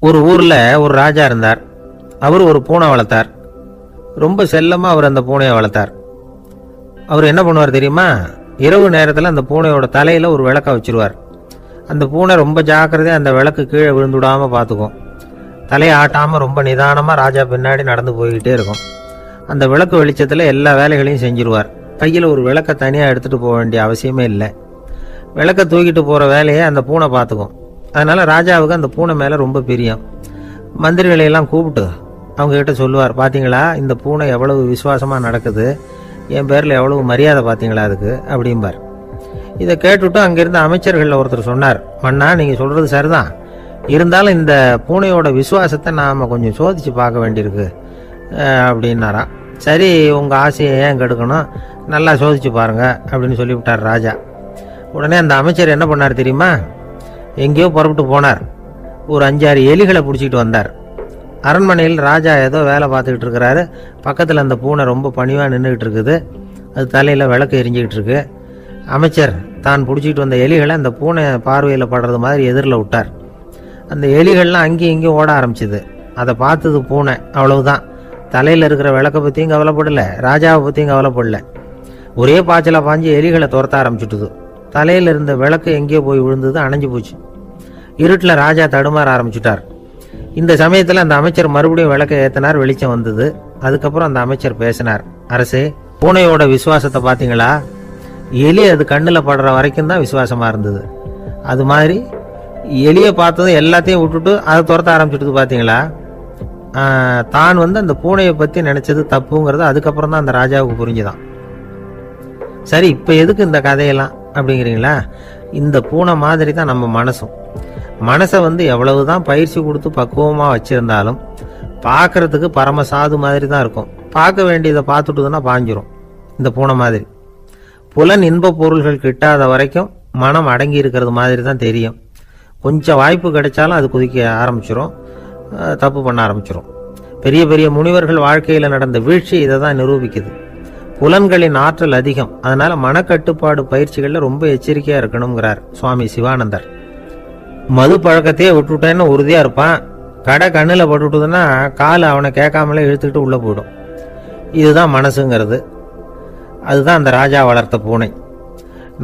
ஒரு ஊர்ல ஒரு ராஜா இருந்தார். அவர் ஒரு பூனை வளர்த்தார். ரொம்ப செல்லமா அவர் அந்த பூனையை வளர்த்தார். அவர் என்ன பண்ணுவார் தெரியுமா? இரவு நேரத்தில் அந்த பூனையோட தலையில ஒரு விளக்க வச்சிருவார். அந்த பூனை ரொம்ப ஜாக்கிரதையா அந்த விளக்கு கீழே விழுந்துடாம பார்த்துக்கும். தலையை ஆட்டாம ரொம்ப நிதானமா ராஜா பின்னாடி நடந்து போய்கிட்டே இருக்கும். அந்த விளக்கு வெளிச்சத்துல எல்லா வேலைகளையும் செஞ்சிருவார். கையில் ஒரு விளக்க தனியா எடுத்துட்டு போக வேண்டிய அவசியமே இல்லை. விளக்க தூக்கிட்டு போற வேலையை அந்த பூனை பார்த்துக்கும். அதனால ராஜாவுக்கு அந்த பூனை மேல ரொம்ப பிரியம். மந்திரிகளையெல்லாம் கூப்பிட்டு அவங்க கிட்ட சொல்லுவார், பாத்தீங்களா இந்த பூனை எவ்வளவு விசுவாசமா நடக்குது, என் பேர்ல எவ்வளவு மரியாதை பாத்தீங்களா அதுக்கு அப்படிம்பார். இதை கேட்டுட்டு அங்கிருந்த அமைச்சர்கள் ஒருத்தர் சொன்னார், மன்னா நீங்க சொல்றது சரிதான், இருந்தாலும் இந்த பூனையோட விசுவாசத்தை நாம கொஞ்சம் சோதிச்சு பார்க்க வேண்டியிருக்கு அப்படின்னாராம். சரி, உங்க ஆசையை ஏன் கெடுக்கணும், நல்லா சோதிச்சு பாருங்க அப்படின்னு சொல்லிவிட்டார் ராஜா. உடனே அந்த அமைச்சர் என்ன பண்ணார் தெரியுமா? எங்கேயோ புறப்பட்டு போனார். ஒரு 5-6 எலிகளை பிடிச்சிக்கிட்டு வந்தார். அரண்மனையில் ராஜா ஏதோ வேலை பார்த்துக்கிட்டு இருக்கிறாரு. பக்கத்தில் அந்த பூனை ரொம்ப பணிவாக நின்றுக்கிட்டு இருக்குது. அது தலையில் விளக்கு எரிஞ்சிக்கிட்டு இருக்கு. அமைச்சர் தான் பிடிச்சிக்கிட்டு வந்த எலிகளை அந்த பூனை பார்வையில் படுறது மாதிரி எதிரில் விட்டார். அந்த எலிகள்லாம் அங்கேயும் இங்கேயும் ஓட ஆரம்பிச்சுது. அதை பார்த்தது பூனை, அவ்வளவுதான். தலையில் இருக்கிற விளக்கை பற்றியும் கவலைப்படல, ராஜாவை பற்றியும் கவலைப்படல. ஒரே பாய்ச்சலாக பாஞ்சு எலிகளை துரத்த ஆரம்பிச்சுட்டுது. தலையில் இருந்த விளக்கு எங்கேயோ போய் விழுந்தது, அணைஞ்சு போச்சு. இருட்டில் ராஜா தடுமாற ஆரம்பிச்சுட்டார். இந்த சமயத்தில் அந்த அமைச்சர் மறுபடியும் விளக்கை ஏற்றினார். வெளிச்சம் வந்தது. அதுக்கப்புறம் அந்த அமைச்சர் பேசினார், அரசே, பூனையோட விசுவாசத்தை பார்த்தீங்களா? எலி அது கண்ணில் படுற வரைக்கும் தான் விசுவாசமாக இருந்தது. அது மாதிரி எலியை பார்த்ததும் எல்லாத்தையும் விட்டுட்டு அதை துரத்த ஆரம்பிச்சுட்டு பார்த்தீங்களா? தான் அந்த பூனையை பற்றி நினைச்சது தப்புங்கிறது அதுக்கப்புறம் தான் அந்த ராஜாவுக்கு புரிஞ்சுதான். சரி, இப்போ எதுக்கு இந்த கதையெல்லாம் அப்படிங்கிறீங்களா? இந்த பூனை மாதிரி தான் நம்ம மனசும். மனசை எவ்வளவுதான் பயிற்சி கொடுத்து பக்குவமாக வச்சிருந்தாலும் பார்க்கறதுக்கு பரமசாது மாதிரி தான் இருக்கும். பார்க்க வேண்டியதை பார்த்துட்டுதுன்னா பாஞ்சிரும். இந்த பூனை மாதிரி புலன் இன்ப பொருள்கள் கிட்டாத வரைக்கும் மனம் அடங்கி இருக்கிறது மாதிரி தான் தெரியும். கொஞ்சம் வாய்ப்பு கிடைச்சாலும் அது குதிக்க ஆரம்பிச்சிரும், தப்பு பண்ண ஆரம்பிச்சிரும். பெரிய பெரிய முனிவர்கள் வாழ்க்கையில் நடந்த வீழ்ச்சி இதை தான் நிரூபிக்குது. புலன்களின் ஆற்றல் அதிகம். அதனால மனக்கட்டுப்பாடு பயிற்சிகளில் ரொம்ப எச்சரிக்கையா இருக்கணுங்கிறார் சுவாமி சிவானந்தர். மது பழக்கத்தையே விட்டுட்டேன்னு உறுதியா இருப்பான். கடை கண்ணில் பட்டுட்டுதுன்னா கால் அவனை கேட்காமலே இழுத்துக்கிட்டு உள்ள போயிடும். இதுதான் மனசுங்கிறது. அதுதான் அந்த ராஜா வளர்த்த பூனை.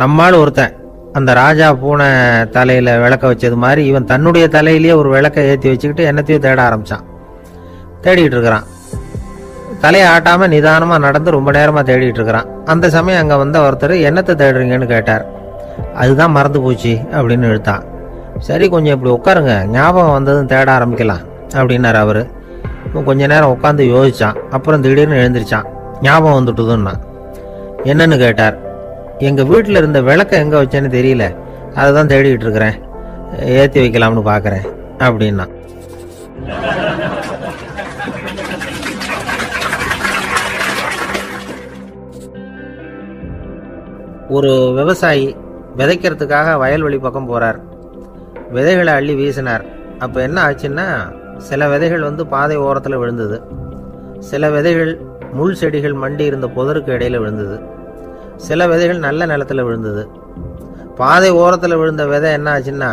நம்மால் ஒருத்தன் அந்த ராஜா பூனை தலையில விளக்க வச்சது மாதிரி இவன் தன்னுடைய தலையிலேயே ஒரு விளக்க ஏற்றி வச்சுக்கிட்டு என்னத்தையும் தேட ஆரம்பிச்சான். தேடிட்டு இருக்கிறான். தலையை ஆட்டாம நிதானமா நடந்து ரொம்ப நேரமா தேடிட்டு இருக்கிறான். அந்த சமயம் அங்க ஒருத்தர் என்னத்தை தேடுறீங்கன்னு கேட்டார். அதுதான் மறந்து போச்சு அப்படின்னு இழுத்தான். சரி, கொஞ்சம் இப்படி உட்காருங்க, ஞாபகம் வந்ததும் தேட ஆரம்பிக்கலாம் அப்படின்னாரு அவரு. கொஞ்ச நேரம் உட்காந்து யோசிச்சான். அப்புறம் திடீர்னு எழுந்திரிச்சான். ஞாபகம் வந்துட்டுதுன்னா. என்னன்னு கேட்டார். எங்க வீட்டுல இருந்த விளக்க எங்க வச்சேன்னு தெரியல, அதுதான் தேடிட்டு இருக்கிறேன், ஏத்தி வைக்கலாம்னு பாக்குறேன் அப்படின்னா. ஒரு விவசாயி விதைக்கிறதுக்காக வயல்வெளி பக்கம் போறார். விதைகளை அள்ளி வீசினார். அப்ப என்ன ஆச்சுன்னா, சில விதைகள் பாதை ஓரத்துல விழுந்தது. சில விதைகள் முள் செடிகள் மண்டி இருந்த புதருக்கு இடையில விழுந்தது. சில விதைகள் நல்ல நிலத்துல விழுந்தது. பாதை ஓரத்துல விழுந்த விதை என்ன ஆச்சுன்னா,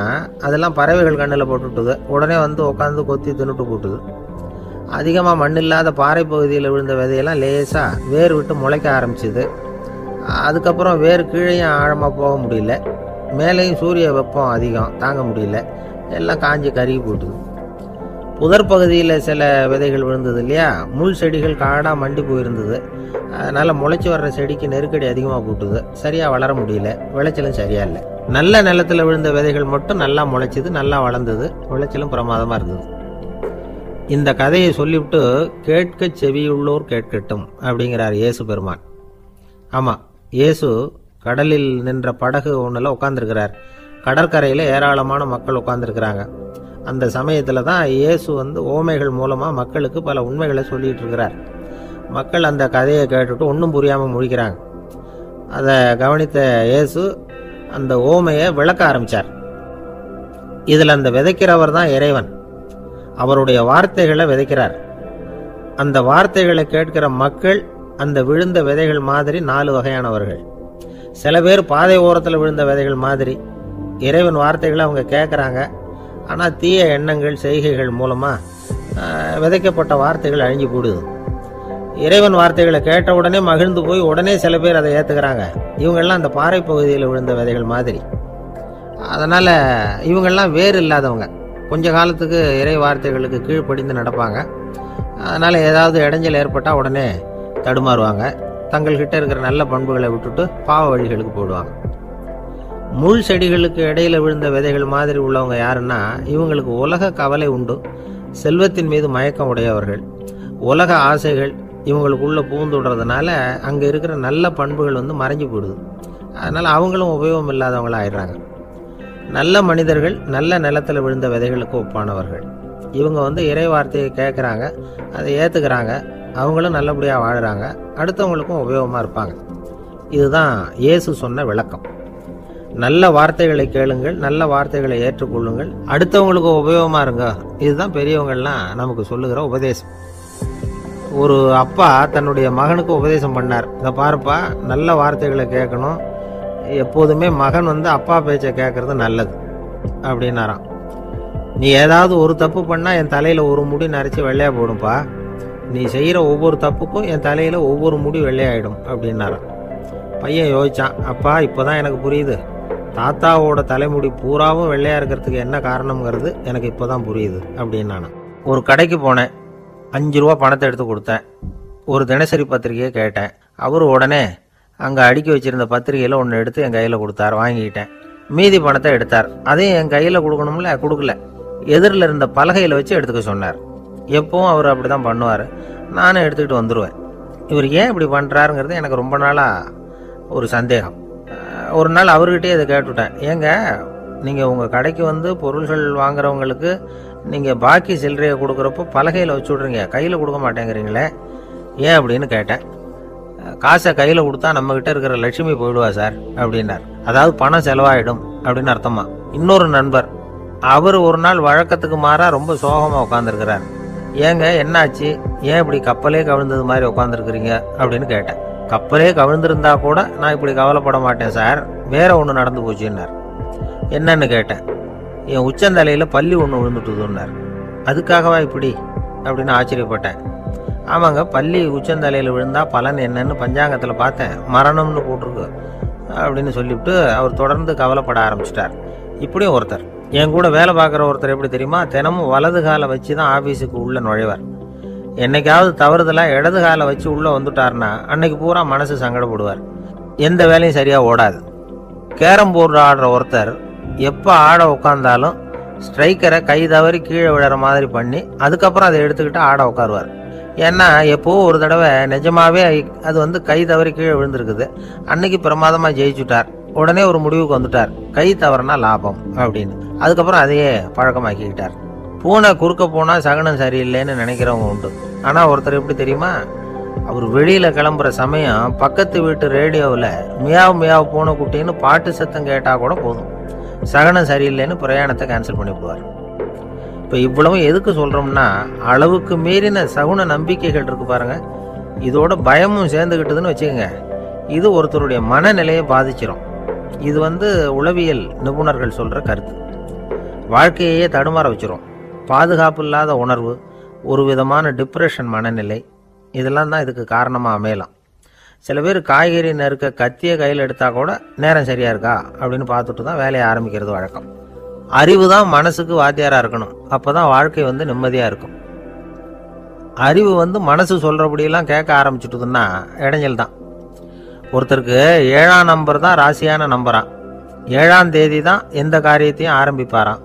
அதெல்லாம் பறவைகள் கண்ணில் போட்டுட்டுது. உடனே உட்காந்து கொத்தி தின்னுட்டு போட்டுது. அதிகமா மண் இல்லாத பாறை பகுதியில் விழுந்த விதையெல்லாம் லேசா வேர் விட்டு முளைக்க ஆரம்பிச்சுது. அதுக்கப்புறம் வேறு கீழேயும் ஆழமாக போக முடியல. மேலேயும் சூரிய வெப்பம் அதிகம், தாங்க முடியல. எல்லாம் காஞ்சி கருகி போட்டுது. புதர் பகுதியில் சில விதைகள் விழுந்தது இல்லையா, முள் செடிகள் காடாக மண்டி போயிருந்தது. அதனால முளைச்சி வர்ற செடிக்கு நெருக்கடி அதிகமாக போட்டுது. சரியாக வளர முடியல, விளைச்சலும் சரியா இல்லை. நல்ல நிலத்தில் விழுந்த விதைகள் மட்டும் நல்லா முளைச்சிது, நல்லா வளர்ந்தது, விளைச்சலும் பிரமாதமாக இருந்தது. இந்த கதையை சொல்லிவிட்டு கேட்க செவியுள்ளோர் கேட்கட்டும் அப்படிங்கிறார் இயேசு பெருமான். ஆமாம், இயேசு கடலில் நின்ற படகு ஒன்றில் உட்காந்துருக்கிறார். கடற்கரையில் ஏராளமான மக்கள் உட்காந்துருக்கிறாங்க. அந்த சமயத்தில் தான் இயேசு ஓமைகள் மூலமாக மக்களுக்கு பல உண்மைகளை சொல்லிட்டு இருக்கிறார். மக்கள் அந்த கதையை கேட்டுட்டு ஒன்றும் புரியாமல் முழிக்கிறாங்க. அதை கவனித்த இயேசு அந்த ஓமையை விளக்க ஆரம்பித்தார். இதில் அந்த விதைக்கிறவர் தான் இறைவன். அவருடைய வார்த்தைகளை விதைக்கிறார். அந்த வார்த்தைகளை கேட்கிற மக்கள் அந்த விழுந்த விதைகள் மாதிரி 4 வகையானவர்கள். சில பேர் பாதை ஓரத்தில் விழுந்த விதைகள் மாதிரி இறைவன் வார்த்தைகளை அவங்க கேட்குறாங்க. ஆனால் தீய எண்ணங்கள் செய்கைகள் மூலமாக விதைக்கப்பட்ட வார்த்தைகள் அழிஞ்சு போடுது. இறைவன் வார்த்தைகளை கேட்ட உடனே மகிழ்ந்து போய் உடனே சில பேர் அதை ஏற்றுக்கிறாங்க. இவங்கெல்லாம் அந்த பாறை பகுதியில் விழுந்த விதைகள் மாதிரி. அதனால் இவங்கெல்லாம் வேறு இல்லாதவங்க. கொஞ்ச காலத்துக்கு இறை வார்த்தைகளுக்கு கீழ்ப்படிந்து நடப்பாங்க. அதனால் ஏதாவது இடைஞ்சல் ஏற்பட்டால் உடனே தடுமாறுவாங்க. தங்கள்கிட்ட இருக்கிற நல்ல பண்புகளை விட்டுட்டு பாவ வழிகளுக்கு போயிடுவாங்க. முள் செடிகளுக்கு இடையில விழுந்த விதைகள் மாதிரி உள்ளவங்க யாருன்னா, இவங்களுக்கு உலக கவலை உண்டு, செல்வத்தின் மீது மயக்கம் உடையவர்கள். உலக ஆசைகள் இவங்களுக்குள்ள பூந்துடுறதுனால அங்கே இருக்கிற நல்ல பண்புகள் மறைஞ்சு போயிடுது. அதனால் அவங்களும் உபயோகம் இல்லாதவங்களாக ஆயிடுறாங்க. நல்ல மனிதர்கள் நல்ல நிலத்தில் விழுந்த விதைகளுக்கு ஒப்பானவர்கள். இவங்க இறை வார்த்தையை கேட்குறாங்க, அதை ஏற்றுக்கிறாங்க, அவங்களும் நல்லபடியாக வாழுறாங்க, அடுத்தவங்களுக்கும் உபயோகமாக இருப்பாங்க. இதுதான் இயேசு சொன்ன விளக்கம். நல்ல வார்த்தைகளை கேளுங்கள், நல்ல வார்த்தைகளை ஏற்றுக்கொள்ளுங்கள், அடுத்தவங்களுக்கு உபயோகமாக இருங்க. இதுதான் பெரியவங்கள்லாம் நமக்கு சொல்லுகிற உபதேசம். ஒரு அப்பா தன்னுடைய மகனுக்கு உபதேசம் பண்ணார். இதை பாருப்பா, நல்ல வார்த்தைகளை கேட்கணும், எப்போதுமே மகன் அப்பா பேச்சை கேட்கறது நல்லது அப்படின்னாராம். நீ ஏதாவது ஒரு தப்பு பண்ணால் என் தலையில் ஒரு முடி நரைச்சி வெள்ளையாக போடும்பா, நீ செய்கிற ஒவ்வொரு தப்புக்கும் என் தலையில் ஒவ்வொரு முடி வெள்ளையாயிடும் அப்படின்னாராம். பையன் யோசிச்சான், அப்பா இப்போதான் எனக்கு புரியுது, தாத்தாவோட தலைமுடி பூராவும் வெள்ளையாக இருக்கிறதுக்கு என்ன காரணம்ங்கிறது எனக்கு இப்போ தான் புரியுது அப்படின்னானா. ஒரு கடைக்கு போனேன், 5 ரூபா பணத்தை எடுத்து கொடுத்தேன். ஒரு தினசரி பத்திரிகையை கேட்டேன். அவர் உடனே அங்கே அடுக்கி வச்சிருந்த பத்திரிகையில் ஒன்று எடுத்து என் கையில் கொடுத்தார். வாங்கிக்கிட்டேன். மீதி பணத்தை எடுத்தார். அதையும் என் கையில் கொடுக்கணும்ல, கொடுக்கல. எதிரில் இருந்த பலகையில் வச்சு எடுத்துக்க சொன்னார். எப்பவும் அவர் அப்படி தான் பண்ணுவார். நானும் எடுத்துக்கிட்டு வந்துடுவேன். இவர் ஏன் இப்படி பண்ணுறாருங்கிறது எனக்கு ரொம்ப நாளாக ஒரு சந்தேகம். ஒரு நாள் அவர்கிட்டயே இதை கேட்டுவிட்டேன். ஏங்க, நீங்கள் உங்கள் கடைக்கு பொருள்கள் வாங்குறவங்களுக்கு நீங்கள் பாக்கி சில்லறையை கொடுக்குறப்போ பலகையில் வச்சு விட்றீங்க, கையில் கொடுக்க மாட்டேங்கிறீங்களே, ஏன் அப்படின்னு கேட்டேன். காசை கையில் கொடுத்தா நம்மக்கிட்ட இருக்கிற லட்சுமி போயிடுவா சார் அப்படின்னார். அதாவது பணம் செலவாயிடும் அப்படின்னு அர்த்தமா. இன்னொரு நண்பர், அவர் ஒரு நாள் வழக்கத்துக்கு மாறாக ரொம்ப சோகமாக உட்காந்துருக்கிறார். ஏங்க என்னாச்சு, ஏன் இப்படி கப்பலே கவிழ்ந்தது மாதிரி உட்காந்துருக்குறீங்க அப்படின்னு கேட்டேன். கப்பலே கவிழ்ந்திருந்தா கூட நான் இப்படி கவலைப்பட மாட்டேன் சார், வேற ஒன்று நடந்து போச்சுன்னார். என்னன்னு கேட்டேன். என் உச்சந்தலையில் பள்ளி ஒன்று விழுந்துட்டுதுன்னார். அதுக்காகவா இப்படி அப்படின்னு ஆச்சரியப்பட்டேன். ஆமாங்க, பள்ளி உச்சந்தலையில் விழுந்தா பலன் என்னன்னு பஞ்சாங்கத்தில் பார்த்தேன், மரணம்னு போட்டிருக்கு அப்படின்னு சொல்லிவிட்டு அவர் தொடர்ந்து கவலைப்பட ஆரம்பிச்சிட்டார். இப்படியும் ஒருத்தர், என் கூட வேலை பார்க்குற ஒருத்தர் எப்படி தெரியுமா, தினமும் வலது காலை வச்சு தான் ஆஃபீஸுக்கு உள்ளே நுழைவார். என்னைக்காவது தவறுதலாக இடது காலை வச்சு உள்ளே வந்துட்டார்னா அன்னைக்கு பூரா மனசு சங்கடப்படுவார். எந்த வேலையும் சரியாக ஓடாது. கேரம் போர்டு ஆடுற ஒருத்தர் எப்போ ஆட உட்காந்தாலும் ஸ்ட்ரைக்கரை கை தவறி கீழே விழுற மாதிரி பண்ணி அதுக்கப்புறம் அதை எடுத்துக்கிட்டு ஆட உட்காருவார். ஏன்னா எப்போ ஒரு தடவை நிஜமாவே அது கை தவறி கீழே விழுந்திருக்குது. அன்னைக்கு பிரமாதமாக ஜெயிச்சுட்டார். உடனே ஒரு முடிவுக்கு வந்துட்டார், கை தவறுனா லாபம் அப்படின்னு. அதுக்கப்புறம் அதையே பழக்கமாக்கிக்கிட்டார். பூனை குறுக்க போனால் சகனம் சரியில்லைன்னு நினைக்கிறவங்க உண்டு. ஆனால் ஒருத்தர் எப்படி தெரியுமா, அவர் வெளியில் கிளம்புற சமயம் பக்கத்து வீட்டு ரேடியோவில் மியாவ் மியாவ் பூனை குட்டின்னு பாட்டு சத்தம் கேட்டால் கூட போதும், சகனம் சரியில்லைன்னு பிரயாணத்தை கேன்சல் பண்ணிவிடுவார். இப்போ இவ்வளவு எதுக்கு சொல்கிறோம்னா, அளவுக்கு மீறின சகுன நம்பிக்கைகள் இருக்கு பாருங்க, இதோட பயமும் சேர்ந்துக்கிட்டதுன்னு வச்சுக்கோங்க, இது ஒருத்தருடைய மனநிலையை பாதிச்சிடும். இது உளவியல் நிபுணர்கள் சொல்கிற கருத்து. வாழ்க்கையே தடுமாற வச்சிரும். பாதுகாப்பு இல்லாத உணர்வு, ஒரு விதமான டிப்ரெஷன் மனநிலை, இதெல்லாம் தான் இதுக்கு காரணமாக அமையலாம். சில பேர் காய்கறி நறுக்க கத்தியை கையில் எடுத்தால் கூட நேரம் சரியாக இருக்கா அப்படின்னு பார்த்துட்டு தான் வேலையை ஆரம்பிக்கிறது வழக்கம். அறிவு தான் மனசுக்கு வாத்தியாராக இருக்கணும், அப்போ தான் வாழ்க்கை நிம்மதியாக இருக்கும். அறிவு மனசு சொல்கிறபடியெல்லாம் கேட்க ஆரம்பிச்சுட்டுதுன்னா இடைஞ்சல் தான். ஒருத்தருக்கு 7ஆம் நம்பர் தான் ராசியான நம்பரான். 7ஆம் தேதி தான் எந்த காரியத்தையும் ஆரம்பிப்பாராம்.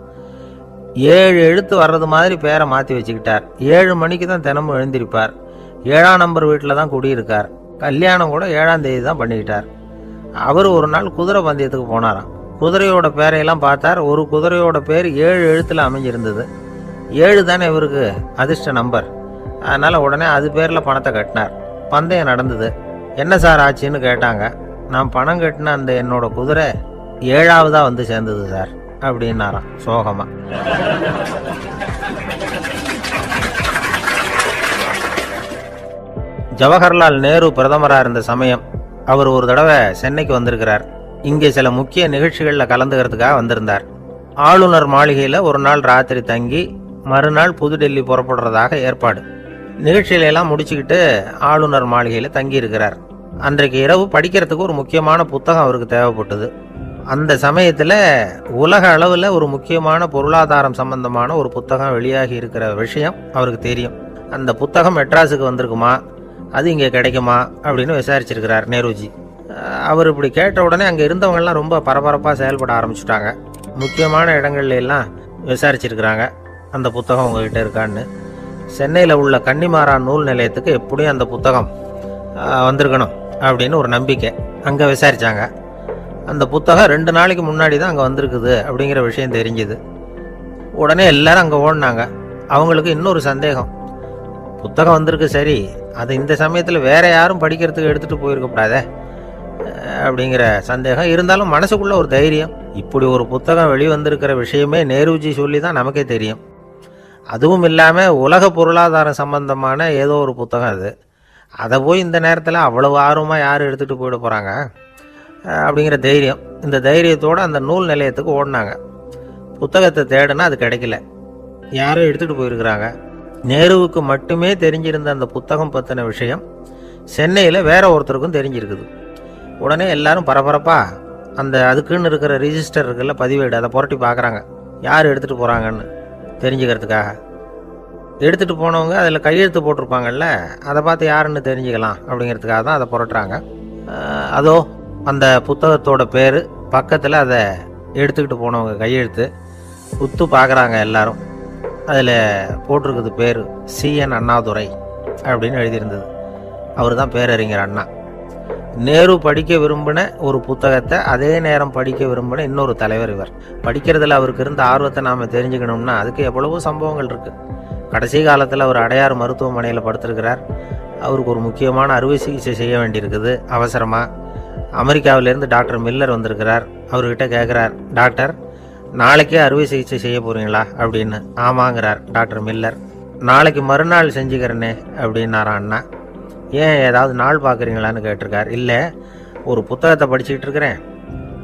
7 எழுத்து வர்றது மாதிரி பேரை மாற்றி வச்சுக்கிட்டார். 7 மணிக்கு தான் தினமும் எழுந்திருப்பார். 7ஆம் நம்பர் வீட்டில் தான் குடியிருக்கார். கல்யாணம் கூட 7ஆம் தேதி தான் பண்ணிக்கிட்டார். அவர் ஒரு நாள் குதிரை பந்தயத்துக்கு போனாராம். குதிரையோட பேரையெல்லாம் பார்த்தார். ஒரு குதிரையோட பேர் 7 எழுத்தில் அமைஞ்சிருந்தது. 7 தானே இவருக்கு அதிர்ஷ்ட நம்பர். அதனால் உடனே அது பேரில் பணத்தை கட்டினார். பந்தயம் நடந்தது. என்ன சார் ஆச்சுன்னு கேட்டாங்க. நான் பணம் கட்டின அந்த என்னோட குதிரை 7ஆவதாக சேர்ந்தது சார் அப்படின்னாராம் சோகமா. ஜவஹர்லால் நேரு பிரதமராக இருந்த சமயம் அவர் ஒரு தடவை சென்னைக்கு வந்திருக்கிறார். இங்கே சில முக்கிய நிகழ்ச்சிகளில் கலந்துக்கிறதுக்காக வந்திருந்தார். ஆளுநர் மாளிகையில் ஒரு நாள் ராத்திரி தங்கி மறுநாள் புதுடெல்லி புறப்படுறதாக ஏற்பாடு. நிகழ்ச்சியில எல்லாம் முடிச்சுக்கிட்டு ஆளுநர் மாளிகையில் தங்கி இருக்கிறார். அன்றைக்கு இரவு படிக்கிறதுக்கு ஒரு முக்கியமான புத்தகம் அவருக்கு தேவைப்பட்டது. அந்த சமயத்தில் உலக அளவில் ஒரு முக்கியமான பொருளாதாரம் சம்பந்தமான ஒரு புத்தகம் வெளியாகி இருக்கிற விஷயம் அவருக்கு தெரியும். அந்த புத்தகம் மெட்ராஸுக்கு வந்திருக்குமா, அது இங்கே கிடைக்குமா அப்படின்னு விசாரிச்சிருக்கிறார் நேருஜி. அவர் இப்படி கேட்ட உடனே அங்கே இருந்தவங்கெல்லாம் ரொம்ப பரபரப்பாக செயல்பட ஆரம்பிச்சுட்டாங்க. முக்கியமான இடங்கள்ல எல்லாம் விசாரிச்சிருக்கிறாங்க அந்த புத்தகம் உங்ககிட்ட இருக்கான்னு. சென்னையில் உள்ள கன்னிமாரா நூல் நிலையத்துக்கு எப்படியும் அந்த புத்தகம் வந்திருக்கணும் அப்படின்னு ஒரு நம்பிக்கை. அங்கே விசாரித்தாங்க. அந்த புத்தகம் 2 நாளைக்கு முன்னாடி தான் அங்கே வந்திருக்குது அப்படிங்கிற விஷயம் தெரிஞ்சுது. உடனே எல்லாரும் அங்கே ஓடினாங்க. அவங்களுக்கு இன்னொரு சந்தேகம், புத்தகம் வந்திருக்கு சரி, அது இந்த சமயத்தில் வேற யாரும் படிக்கிறதுக்கு எடுத்துகிட்டு போயிருக்கக்கூடாதே அப்படிங்கிற சந்தேகம் இருந்தாலும் மனசுக்குள்ள ஒரு தைரியம். இப்படி ஒரு புத்தகம் வெளிவந்திருக்கிற விஷயமே நேருஜி சொல்லி தான் நமக்கே தெரியும். அதுவும் இல்லாமல் உலக பொருளாதாரம் சம்பந்தமான ஏதோ ஒரு புத்தகம் அது. அதை போய் இந்த நேரத்தில் அவ்வளவு ஆர்வமாக யார் எடுத்துகிட்டு போயிட போகிறாங்க அப்படிங்கிற தைரியம். இந்த தைரியத்தோடு அந்த நூல் நிலையத்துக்கு ஓடினாங்க. புத்தகத்தை தேடினா அது கிடைக்கல, யாரோ எடுத்துகிட்டு போயிருக்கிறாங்க. நேருவுக்கு மட்டுமே தெரிஞ்சிருந்த அந்த புத்தகம் பற்றின விஷயம் சென்னையில் வேற ஒருத்தருக்கும் தெரிஞ்சிருக்குது. உடனே எல்லாரும் பரபரப்பா அந்த அதுக்குன்னு இருக்கிற ரிஜிஸ்டர் இருக்குல்ல, பதிவேடு, அதை புரட்டி பார்க்குறாங்க யார் எடுத்துகிட்டு போகிறாங்கன்னு தெரிஞ்சுக்கிறதுக்காக. எடுத்துகிட்டு போனவங்க அதில் கையெழுத்து போட்டிருப்பாங்கல்ல, அதை பார்த்து யாருன்னு தெரிஞ்சுக்கலாம் அப்படிங்கிறதுக்காக தான் அதை புரட்டுறாங்க. அதோ அந்த புத்தகத்தோட பேர் பக்கத்தில் அதை எடுத்துக்கிட்டு போனவங்க கையெழுத்து உத்து பார்க்குறாங்க எல்லாரும். அதில் போட்டிருக்குது பேர் CN அண்ணாதுரை அப்படின்னு எழுதியிருந்தது. அவர் தான் பேரறிஞர் அண்ணா. நேரு படிக்க விரும்பின ஒரு புத்தகத்தை அதே நேரம் படிக்க விரும்பின இன்னொரு தலைவர் இவர். படிக்கிறதுல அவருக்கு இருந்த ஆர்வத்தை நாம் தெரிஞ்சுக்கணும்னா அதுக்கு எவ்வளவோ சம்பவங்கள் இருக்குது. கடைசி காலத்தில் அவர் அடையாறு மருத்துவமனையில் படுத்திருக்கிறார். அவருக்கு ஒரு முக்கியமான அறுவை சிகிச்சை செய்ய வேண்டியிருக்குது அவசரமாக. அமெரிக்காவிலேருந்து டாக்டர் மில்லர் வந்திருக்கிறார். அவர்கிட்ட கேட்குறார், டாக்டர் நாளைக்கே அறுவை சிகிச்சை செய்ய போகிறீங்களா அப்படின்னு. ஆமாங்கிறார் டாக்டர் மில்லர். நாளைக்கு மறுநாள் செஞ்சுக்கிறேனே அப்படின்னாரான் அண்ணா. ஏன் ஏதாவது நாள் பார்க்குறீங்களான்னு கேட்டிருக்கார். இல்லை, ஒரு புத்தகத்தை படிச்சுக்கிட்டு இருக்கிறேன்,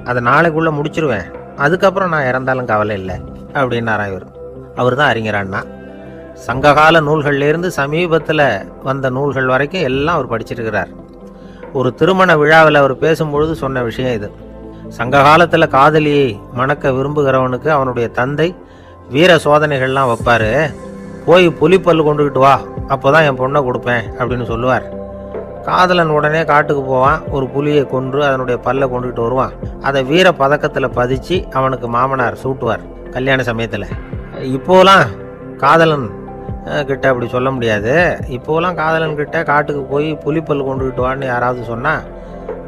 அதை நாளைக்குள்ளே முடிச்சிருவேன், அதுக்கப்புறம் நான் இறந்தாலும் கவலை இல்லை அப்படின்னாரான் இவர். அவர் தான் அறிஞர் அண்ணா. சங்ககால நூல்கள்லேருந்து சமீபத்தில் வந்த நூல்கள் வரைக்கும் எல்லாம் அவர் படிச்சிருக்கிறார். ஒரு திருமண விழாவில் அவர் பேசும்பொழுது சொன்ன விஷயம் இது. சங்க காலத்தில் காதலியை மணக்க விரும்புகிறவனுக்கு அவனுடைய தந்தை வீர சோதனைகள்லாம் வைப்பார். போய் புலிப்பல் கொண்டுக்கிட்டு வா, அப்போ தான் என் பொண்ணை கொடுப்பேன் அப்படின்னு சொல்லுவார். காதலன் உடனே காட்டுக்கு போவான், ஒரு புலியை கொன்று அதனுடைய பல்லை கொண்டுகிட்டு வருவான். அதை வீர பதக்கத்தில் பதிச்சு அவனுக்கு மாமனார் சூட்டுவார் கல்யாண சமயத்தில். இப்போலாம் காதலன் கிட்ட அப்படி சொல்ல முடியாது. இப்போலாம் காதலன் கிட்ட காட்டுக்கு போய் புலிப்பல் கொண்டுகிட்டு வான்னு யாராவது சொன்னால்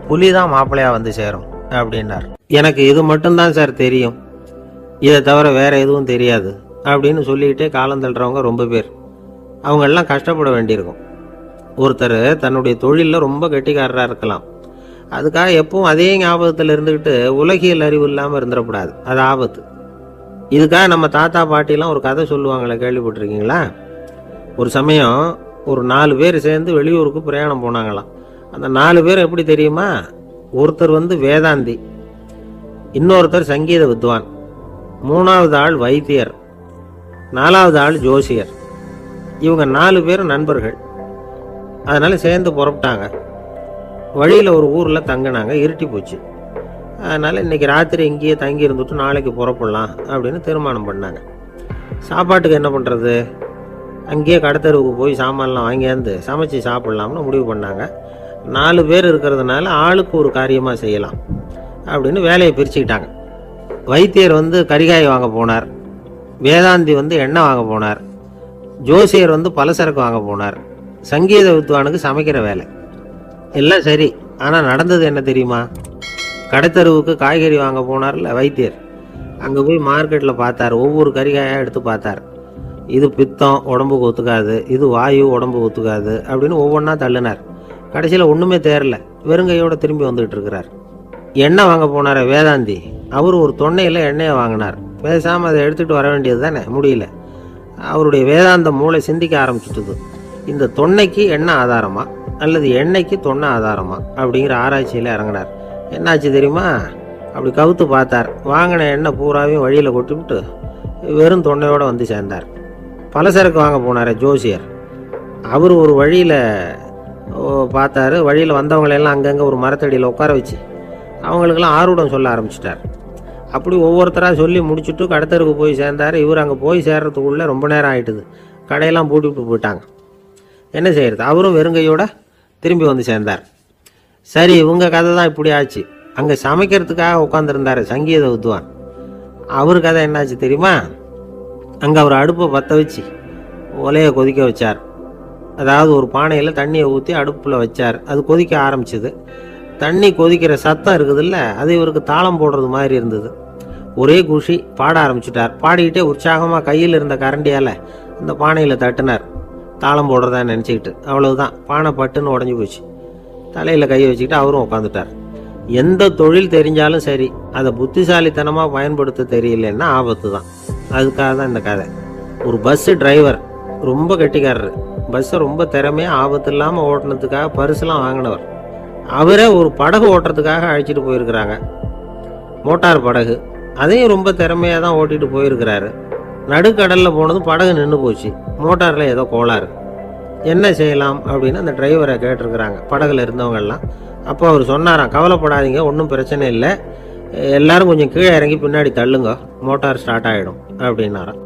புலி தான் மாப்பிள்ளையாக வந்து சேரும் அப்படின்னார். எனக்கு இது மட்டும்தான் சார் தெரியும், இதை தவிர வேற எதுவும் தெரியாது அப்படின்னு சொல்லிக்கிட்டே காலம் தள்ளுறவங்க ரொம்ப பேர். அவங்கெல்லாம் கஷ்டப்பட வேண்டியிருக்கும். ஒருத்தர் தன்னுடைய தொழிலில் ரொம்ப கெட்டிக்காரராக இருக்கலாம், அதுக்காக எப்பவும் அதே ஞாபகத்தில் இருந்துக்கிட்டு உலகியல் அறிவு இல்லாமல் இருந்துடக்கூடாது, அது ஆபத்து. இதுக்காக நம்ம தாத்தா பாட்டிலாம் ஒரு கதை சொல்லுவாங்களே, கேள்விப்பட்டிருக்கீங்களா? ஒரு சமயம் ஒரு 4 பேர் சேர்ந்து வெளியூருக்கு பிரயாணம் போனாங்களாம். அந்த 4 பேர் எப்படி தெரியுமா? ஒருத்தர் வேதாந்தி, இன்னொருத்தர் சங்கீத வித்வான், 3வது ஆள் வைத்தியர், 4வது ஆள் ஜோசியர். இவங்க 4 பேரும் நண்பர்கள். அதனால சேர்ந்து புறப்பட்டாங்க. வழியில் ஒரு ஊரில் தங்கினாங்க. இருட்டி போச்சு. அதனால் இன்றைக்கி ராத்திரி இங்கேயே தங்கி இருந்துட்டு நாளைக்கு புறப்படலாம் அப்படின்னு தீர்மானம் பண்ணாங்க. சாப்பாட்டுக்கு என்ன பண்ணுறது? அங்கேயே கடத்தெருவுக்கு போய் சாமான்லாம் வாங்கியாந்து சமைச்சு சாப்பிட்லாம்னு முடிவு பண்ணாங்க. 4 பேர் இருக்கிறதுனால ஆளுக்கு ஒரு காரியமாக செய்யலாம் அப்படின்னு வேலையை பிரிச்சுக்கிட்டாங்க. வைத்தியர் கரிகாய் வாங்க போனார், வேதாந்தி எண்ணெய் வாங்க போனார், ஜோசியர் பலசரக்கு வாங்க போனார், சங்கீத வித்வானுக்கு சமைக்கிற வேலை. எல்லாம் சரி, ஆனால் நடந்தது என்ன தெரியுமா? கடைத்தெருவுக்கு காய்கறி வாங்க போனார்ல வைத்தியர், அங்கே போய் மார்க்கெட்டில் பார்த்தார். ஒவ்வொரு கறிகாயாக எடுத்து பார்த்தார். இது பித்தம், உடம்புக்கு ஒத்துக்காது, இது வாயு, உடம்புக்கு ஒத்துக்காது அப்படின்னு ஒவ்வொன்றா தள்ளினார். கடைசியில் ஒன்றுமே தேரல, வெறுங்கையோடு திரும்பி வந்துகிட்டு இருக்கிறார். எண்ணெய் வாங்க போனார் வேதாந்தி, அவர் ஒரு தொன்னையில் எண்ணெயை வாங்கினார். பேசாமல் அதை எடுத்துகிட்டு வர வேண்டியது தானே, முடியல. அவருடைய வேதாந்த மூளை சிந்திக்க ஆரம்பிச்சுட்டுது. இந்த தொன்னைக்கு எண்ணெய் ஆதாரமா அல்லது எண்ணெய்க்கு தொன்னை ஆதாரமா அப்படிங்கிற ஆராய்ச்சியில் இறங்கினார். என்னாச்சு தெரியுமா? அப்படி கவுத்து பார்த்தார். வாங்கின எண்ணெய் பூராவையும் வழியில் கொட்டிவிட்டு வெறும் தொண்டையோடு வந்து சேர்ந்தார். பலசரக்கு வாங்க போனார் ஜோசியர். அவர் ஒரு வழியில் பார்த்தாரு. வழியில் வந்தவங்களெல்லாம் அங்கங்கே ஒரு மரத்தடியில் உட்கார வச்சு அவங்களுக்கெல்லாம் ஆர்வம் சொல்ல ஆரம்பிச்சிட்டார். அப்படி ஒவ்வொருத்தராக சொல்லி முடிச்சுட்டு கடத்தருக்கு போய் சேர்ந்தார். இவர் அங்கே போய் சேர்றதுக்குள்ளே ரொம்ப நேரம் ஆகிட்டுது. கடையெல்லாம் பூட்டிவிட்டு போயிட்டாங்க. என்ன செய்கிறது? அவரும் வெறுங்கையோடு திரும்பி வந்து சேர்ந்தார். சரி, இவங்க கதை தான் இப்படி ஆச்சு. அங்கே சமைக்கிறதுக்காக உட்காந்துருந்தார் சங்கீத வித்வான். அவர் கதை என்னாச்சு தெரியுமா? அங்கே அவர் அடுப்பை பற்ற வச்சு ஒலையை கொதிக்க வச்சார். அதாவது ஒரு பானையில் தண்ணியை ஊற்றி அடுப்பில் வச்சார். அது கொதிக்க ஆரம்பிச்சிது. தண்ணி கொதிக்கிற சத்தம் இருக்குதுல்ல, அது இவருக்கு தாளம் போடுறது மாதிரி இருந்தது. ஒரே குஷி, பாட ஆரம்பிச்சுட்டார். பாடிக்கிட்டே உற்சாகமாக கையில் இருந்த கரண்டியால் அந்த பானையில் தட்டினார், தாளம் போடுறதா நினச்சிக்கிட்டு. அவ்வளவுதான், பானை பட்டுன்னு உடஞ்சி போச்சு. தலையில் கையை வச்சுக்கிட்டு அவரும் உட்காந்துட்டார். எந்த தொழில் தெரிஞ்சாலும் சரி, அதை புத்திசாலித்தனமாக பயன்படுத்த தெரியலன்னா ஆபத்து தான். அதுக்காக தான் இந்த கதை. ஒரு பஸ்ஸு டிரைவர் ரொம்ப கெட்டிக்காரரு. பஸ்ஸை ரொம்ப திறமையாக ஆபத்து இல்லாமல் ஓட்டினதுக்காக பரிசுலாம் வாங்கினவர். அவரே ஒரு படகு ஓட்டுறதுக்காக அழைச்சிட்டு போயிருக்கிறாங்க, மோட்டார் படகு. அதையும் ரொம்ப திறமையாக தான் ஓட்டிகிட்டு போயிருக்கிறாரு. நடுக்கடலில் போனதும் படகு நின்று போச்சு. மோட்டாரில் ஏதோ கோளாறு. என்ன செய்யலாம் அப்படின்னு அந்த டிரைவரை கேட்டிருக்கிறாங்க படகுல இருந்தவங்கெல்லாம். அப்போ அவர் சொன்னாராம், கவலைப்படாதீங்க, ஒன்றும் பிரச்சனை இல்லை, எல்லாரும் கொஞ்சம் கீழே இறங்கி பின்னாடி தள்ளுங்க, மோட்டார் ஸ்டார்ட் ஆகிடும் அப்படின்னாராம்.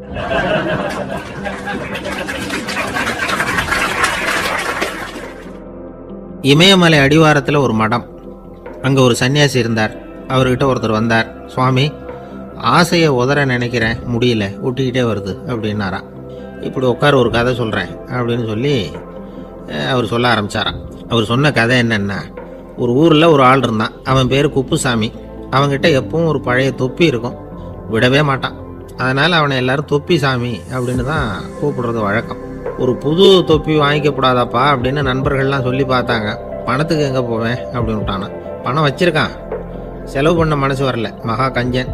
இமயமலை அடிவாரத்தில் ஒரு மடம். அங்கே ஒரு சன்னியாசி இருந்தார். அவர்கிட்ட ஒருத்தர் வந்தார். சுவாமி, ஆசையை உதற நினைக்கிறேன், முடியல, ஒட்டிக்கிட்டே வருது அப்படின்னாராம். இப்படி உட்கார, ஒரு கதை சொல்கிறேன் அப்படின்னு சொல்லி அவர் சொல்ல ஆரம்பித்தாராம். அவர் சொன்ன கதை என்னென்னா, ஒரு ஊரில் ஒரு ஆள் இருந்தான். அவன் பேர் குப்புசாமி. அவன்கிட்ட எப்பவும் ஒரு பழைய தொப்பி இருக்கும், விடவே மாட்டான். அதனால் அவனை எல்லாரும் தொப்பி சாமி அப்படின்னு தான் கூப்பிடுறது வழக்கம். ஒரு புது தொப்பி வாங்கிக்கப்படாதாப்பா அப்படின்னு நண்பர்கள்லாம் சொல்லி பார்த்தாங்க. பணத்துக்கு எங்கே போவேன் அப்படின்னு விட்டானா. பணம் வச்சுருக்கான், செலவு பண்ண மனசு வரல, மகா கஞ்சன்.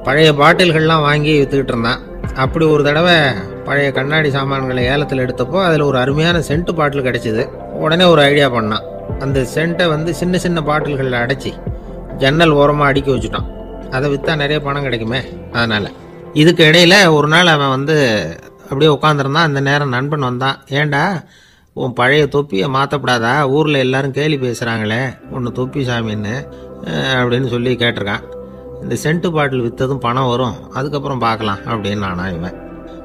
பழைய பாட்டில்கள்லாம் வாங்கி விற்றுக்கிட்டு இருந்தான். அப்படி ஒரு தடவை பழைய கண்ணாடி சாமான்களை ஏலத்தில் எடுத்தப்போ அதில் ஒரு அருமையான சென்ட்டு பாட்டில் கிடச்சிது. உடனே ஒரு ஐடியா பண்ணான். அந்த சென்ட்டை சின்ன சின்ன பாட்டில்களில் அடைச்சி ஜன்னல் ஓரமாக அடுக்கி வச்சுட்டான். அதை விற்றா நிறைய பணம் கிடைக்குமே, அதனால். இதுக்கு இடையில் ஒரு நாள் அவன் அப்படியே உட்காந்துருந்தான். அந்த நேரம் நண்பன் வந்தான். ஏண்டா, உன் பழைய தொப்பியை மாற்றப்படாதா, ஊரில் எல்லாரும் கேலி பேசுகிறாங்களே ஒன்று தொப்பி சாமின்னு அப்படின்னு சொல்லி கேட்டிருக்கான். இந்த சென்ட்டு பாட்டில் விற்றதும் பணம் வரும், அதுக்கப்புறம் பார்க்கலாம் அப்படின்னு நானா இவன்.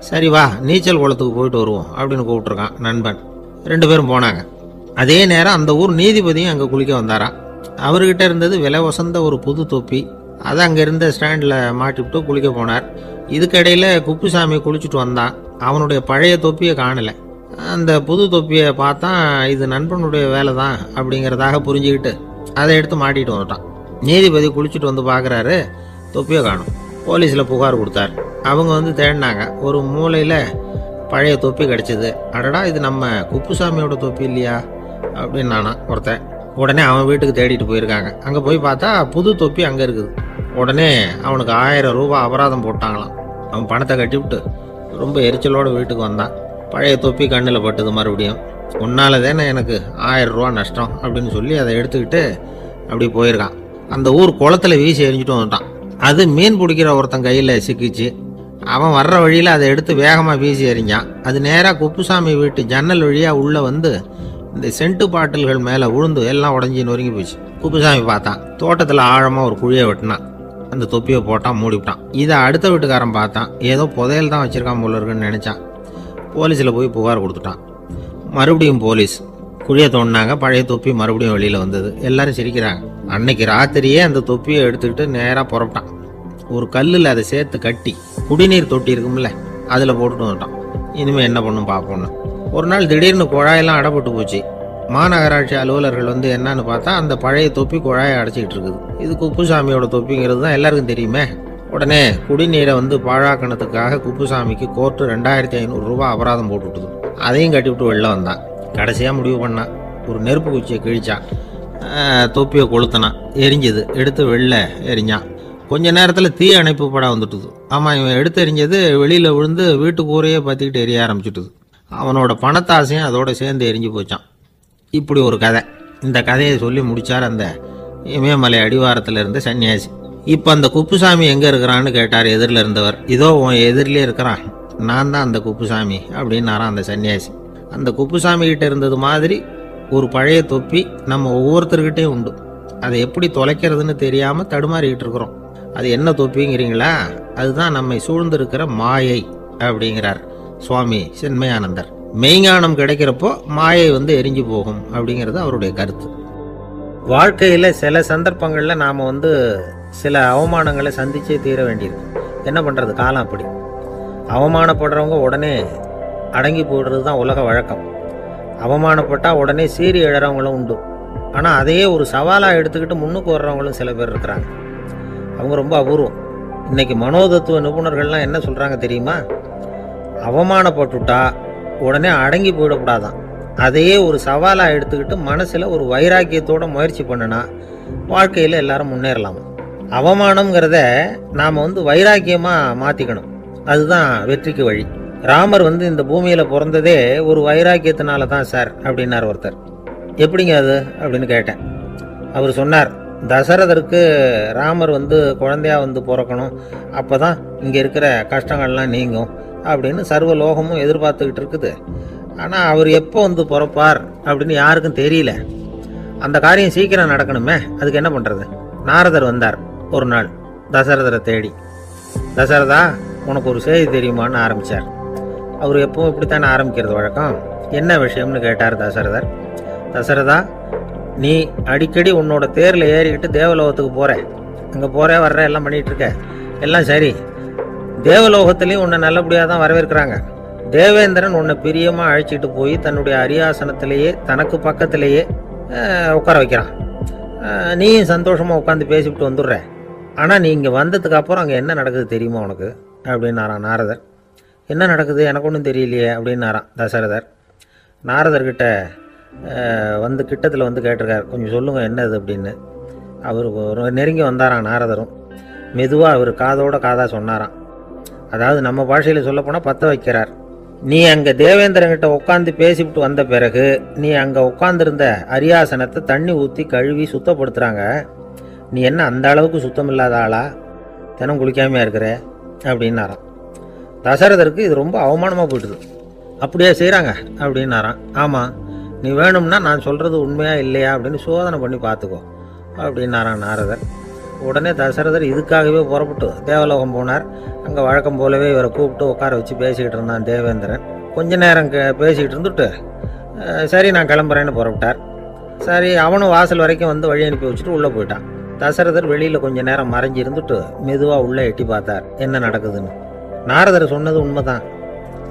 சரி வா, நீச்சல் குளத்துக்கு போயிட்டு வருவோம் அப்படின்னு கூப்பிட்ருக்கான் நண்பன். 2 பேரும் போனாங்க. அதே நேரம் அந்த ஊர் நீதிபதியும் அங்கே குளிக்க வந்தாராம். அவர்கிட்ட இருந்தது விலை வசந்த ஒரு புது தொப்பி. அதை அங்கே இருந்த ஸ்டாண்டில் மாட்டிவிட்டு குளிக்க போனார். இதுக்கிடையில் குப்புசாமி குளிச்சுட்டு வந்தான். அவனுடைய பழைய தொப்பியை காணலை. அந்த புது தொப்பியை பார்த்தா இது நண்பனுடைய வேலை தான் அப்படிங்கிறதாக புரிஞ்சுக்கிட்டு அதை எடுத்து மாட்டிட்டு வந்துட்டான். நீதிபதி குளிச்சுட்டு வந்து பார்க்குறாரு, தொப்பியை காணும். போலீஸில் புகார் கொடுத்தார். அவங்க தேடினாங்க. ஒரு மூலையில் பழைய தொப்பி கிடச்சிது. அடடா, இது நம்ம குப்புசாமியோட தொப்பி இல்லையா அப்படின்னு நானா ஒருத்தன். உடனே அவன் வீட்டுக்கு தேடிட்டு போயிருக்காங்க. அங்கே போய் பார்த்தா புது தொப்பி அங்கே இருக்குது. உடனே அவனுக்கு 1000 ரூபாய் அபராதம் போட்டாங்களாம். அவன் பணத்தை கட்டிவிட்டு ரொம்ப எரிச்சலோடு வீட்டுக்கு வந்தான். பழைய தொப்பி கண்ணில் பட்டுது. மறுபடியும், உன்னால தானே எனக்கு 1000 ரூபா நஷ்டம் அப்படின்னு சொல்லி அதை எடுத்துக்கிட்டு அப்படி போயிருக்கான். அந்த ஊர் குளத்துல வீசி எரிஞ்சிட்டு வந்துட்டான். அது மீன் பிடிக்கிற ஒருத்தன் கையில் சிக்கிச்சு. அவன் வர்ற வழியில் அதை எடுத்து வேகமாக வீசி எறிஞ்சான். அது நேராக குப்புசாமி வீட்டு ஜன்னல் வழியாக உள்ளே இந்த சென்ட்டு பாட்டில்கள் மேலே விழுந்து எல்லாம் உடஞ்சி நொறுங்கி போச்சு. குப்புசாமி பார்த்தான். தோட்டத்தில் ஆழமாக ஒரு குழியை வெட்டினான். அந்த தொப்பியை போட்டான், மூடிவிட்டான். இதை அடுத்த வீட்டுக்காரன் பார்த்தான். ஏதோ புதையல் தான் வச்சிருக்கான் போல இருக்குன்னு நினச்சான். போலீஸில் போய் புகார் கொடுத்துட்டான். மறுபடியும் போலீஸ் குழியை தோண்டினாங்க. பழைய தொப்பி மறுபடியும் வெளியில் வந்தது. எல்லாரும் சிரிக்கிறாங்க. அன்னைக்கு ராத்திரியே அந்த தொப்பியை எடுத்துக்கிட்டு நேராக புறப்பட்டான். ஒரு கல்லில் அதை சேர்த்து கட்டி குடிநீர் தொட்டி இருக்கும்ல, அதில் போட்டுட்டு வந்துட்டான். இனிமேல் என்ன பண்ணும் பார்ப்போன்னு. ஒரு நாள் திடீர்னு குழாயெல்லாம் அடைப்பட்டு போச்சு. மாநகராட்சி அலுவலர்கள் என்னன்னு பார்த்தா அந்த பழைய தொப்பி குழாயை அடைச்சிக்கிட்டு இருக்குது. இது குப்புசாமியோட தொப்பிங்கிறது தான் எல்லாருக்கும் தெரியுமே. உடனே குடிநீரை பாழாக்கணத்துக்காக குப்புசாமிக்கு கோர்ட்டு 2500 ரூபாய் அபராதம் போட்டுவிட்டுது. அதையும் கட்டிவிட்டு வெளில வந்தான். கடைசியாக முடிவு பண்ணான். ஒரு நெருப்பு குச்சியை கிழிச்சான். தொப்பியை கொளுத்தினான். எரிஞ்சது. எடுத்து வெளில எரிஞ்சான். கொஞ்ச நேரத்தில் தீ அணைப்பு படம் வந்துட்டுது. ஆமாம், இவன் எடுத்து எரிஞ்சது வெளியில் விழுந்து வீட்டு கூரையே பற்றிக்கிட்டு எரிய ஆரம்பிச்சுட்டுது. அவனோட பணத்தாசையும் அதோட சேர்ந்து எரிஞ்சு போச்சான். இப்படி ஒரு கதை. இந்த கதையை சொல்லி முடித்தார் அந்த இமயமலை அடிவாரத்தில் இருந்த சன்னியாசி. இப்போ அந்த குப்புசாமி எங்கே இருக்கிறான்னு கேட்டார் எதிரில் இருந்தவர். இதோ உன் எதிரிலே இருக்கிறான், நான் தான் அந்த குப்புசாமி அப்படின்னாரான் அந்த சன்னியாசி. அந்த குப்புசாமி கிட்ட இருந்தது மாதிரி ஒரு பழைய தொப்பி நம்ம ஒவ்வொருத்தர்கிட்டையும் உண்டு. அதை எப்படி தொலைக்கிறதுன்னு தெரியாமல் தடுமாறிக்கிட்டு இருக்கிறோம். அது என்ன தொப்பிங்கிறீங்களா? அதுதான் நம்மை சூழ்ந்திருக்கிற மாயை அப்படிங்கிறார் சுவாமி சின்மயானந்தர். மெய்ஞானம் கிடைக்கிறப்போ மாயை எரிஞ்சு போகும் அப்படிங்கிறது அவருடைய கருத்து. வாழ்க்கையில் சில சந்தர்ப்பங்களில் நாம் சில அவமானங்களை சந்திச்சே தீர வேண்டியிருக்கு. என்ன பண்ணுறது, காலம் அப்படி. அவமானப்படுறவங்க உடனே அடங்கி போடுறது தான் உலக வழக்கம். அவமானப்பட்டால் உடனே சீறி எழறவங்களும் உண்டு. ஆனால் அதையே ஒரு சவாலாக எடுத்துக்கிட்டு முன்னுக்கு வர்றவங்களும் சில பேர் இருக்கிறாங்க. அவங்க ரொம்ப அபூர்வம். இன்றைக்கி மனோதத்துவ நிபுணர்கள்லாம் என்ன சொல்கிறாங்க தெரியுமா? அவமானப்பட்டுட்டா உடனே அடங்கி போயிடக்கூடாதான். அதையே ஒரு சவாலாக எடுத்துக்கிட்டு மனசில் ஒரு வைராக்கியத்தோட முயற்சி பண்ணினா வாழ்க்கையில் எல்லாரும் முன்னேறலாம். அவமானம்ங்கிறத நாம் வைராக்கியமாக மாற்றிக்கணும். அதுதான் வெற்றிக்கு வழி. ராமர் இந்த பூமியில் பிறந்ததே ஒரு வைராக்கியத்தினால தான் சார் அப்படின்னார் ஒருத்தர். எப்படிங்க அது அப்படின்னு கேட்டேன். அவர் சொன்னார், தசரதருக்கு ராமர் குழந்தையா பிறக்கணும், அப்போ தான் இங்கே இருக்கிற கஷ்டங்கள்லாம் நீங்கும் அப்படின்னு சர்வ லோகமும் எதிர்பார்த்துக்கிட்டு இருக்குது. ஆனால் அவர் எப்போ பிறப்பார் அப்படின்னு யாருக்கும் தெரியல. அந்த காரியம் சீக்கிரம் நடக்கணுமே, அதுக்கு என்ன பண்ணுறது? நாரதர் வந்தார் ஒரு நாள் தசரதரை தேடி. தசரதா, உனக்கு ஒரு செய்தி தெரியுமான்னு ஆரம்பித்தார். அவர் எப்பவும் இப்படித்தானே ஆரம்பிக்கிறது வழக்கம். என்ன விஷயம்னு கேட்டார் தசரதர். தசரதா, நீ அடிக்கடி உன்னோட தேரில் ஏறிக்கிட்டு தேவலோகத்துக்கு போகிற, அங்கே போகிற வர்ற எல்லாம் பண்ணிகிட்டு இருக்க, எல்லாம் சரி. தேவலோகத்துலேயும் உன்னை நல்லபடியாக தான் வரவேற்கிறாங்க. தேவேந்திரன் உன்னை பிரியமாக அழைச்சிட்டு போய் தன்னுடைய அரியாசனத்திலேயே தனக்கு பக்கத்திலேயே உட்கார வைக்கிறான். நீயும் சந்தோஷமாக உட்காந்து பேசிவிட்டு வந்துடுற. ஆனால் நீ இங்கே வந்ததுக்கு அப்புறம் அங்கே என்ன நடக்குது தெரியுமா உனக்கு அப்படின்னாரான் நாரதர். என்ன நடக்குது எனக்கு ஒன்றும் தெரியலையே அப்படின்னாரான் தசரதர். நாரதர்கிட்ட கிட்டத்தில் கேட்டிருக்கார், கொஞ்சம் சொல்லுங்கள் என்னது அப்படின்னு. அவர் நெருங்கி வந்தாரான் நாரதரும். மெதுவாக அவர் காதோட காதாக சொன்னாராம். அதாவது நம்ம பாஷையில் சொல்லப்போனால் பற்ற வைக்கிறார். நீ அங்கே தேவேந்திரங்கிட்ட உட்காந்து பேசிவிட்டு வந்த பிறகு நீ அங்கே உட்காந்துருந்த அரியாசனத்தை தண்ணி ஊற்றி கழுவி சுத்தப்படுத்துகிறாங்க. நீ என்ன அந்த அளவுக்கு சுத்தம் இல்லாத ஆளா, தினம் குளிக்காமையாக இருக்கிற அப்படின்னாராம். தசரதருக்கு இது ரொம்ப அவமானமாக போயிட்டுது. அப்படியே செய்கிறாங்க அப்படின்னாராம். ஆமாம், நீ வேணும்னா நான் சொல்கிறது உண்மையா இல்லையா அப்படின்னு சோதனை பண்ணி பார்த்துக்கோ அப்படின்னாரான் நாரதர். உடனே தசரதர் இதுக்காகவே புறப்பட்டு தேவலோகம் போனார். அங்கே வழக்கம் போலவே இவரை கூப்பிட்டு உட்கார வச்சு பேசிக்கிட்டு இருந்தான் தேவேந்திரன். கொஞ்ச நேரம் பேசிக்கிட்டு இருந்துட்டு சரி நான் கிளம்புறேன்னு புறப்பட்டார். சரி, அவனும் வாசல் வரைக்கும் வழி அனுப்பி வச்சுட்டு உள்ளே போயிட்டான். தசரதர் வெளியில் கொஞ்ச நேரம் மறைஞ்சி இருந்துட்டு மெதுவாக உள்ளே எட்டி பார்த்தார் என்ன நடக்குதுன்னு. நாரதர் சொன்னது உண்மைதான்.